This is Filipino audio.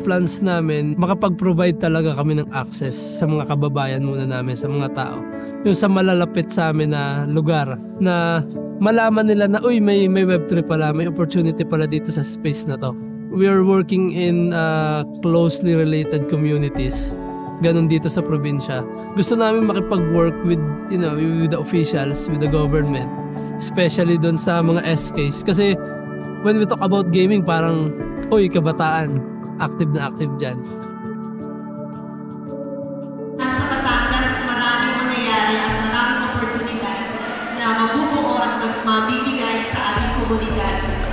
plans namin, makapag-provide talaga kami ng access sa mga kababayan muna namin, sa mga tao. Yung sa malalapit sa amin na lugar na malaman nila na, uy, may Web3 pala, may opportunity pala dito sa space na to. We are working in closely related communities. Ganun dito sa probinsya. Gusto namin makipag-work with, with the officials, with the government, especially doon sa mga SKs. Kasi when we talk about gaming, parang, uy, kabataan, active na active dyan. Sa Batangas, maraming mangyayari at maraming oportunidad na mabubuo at mabibigay sa ating komunidad.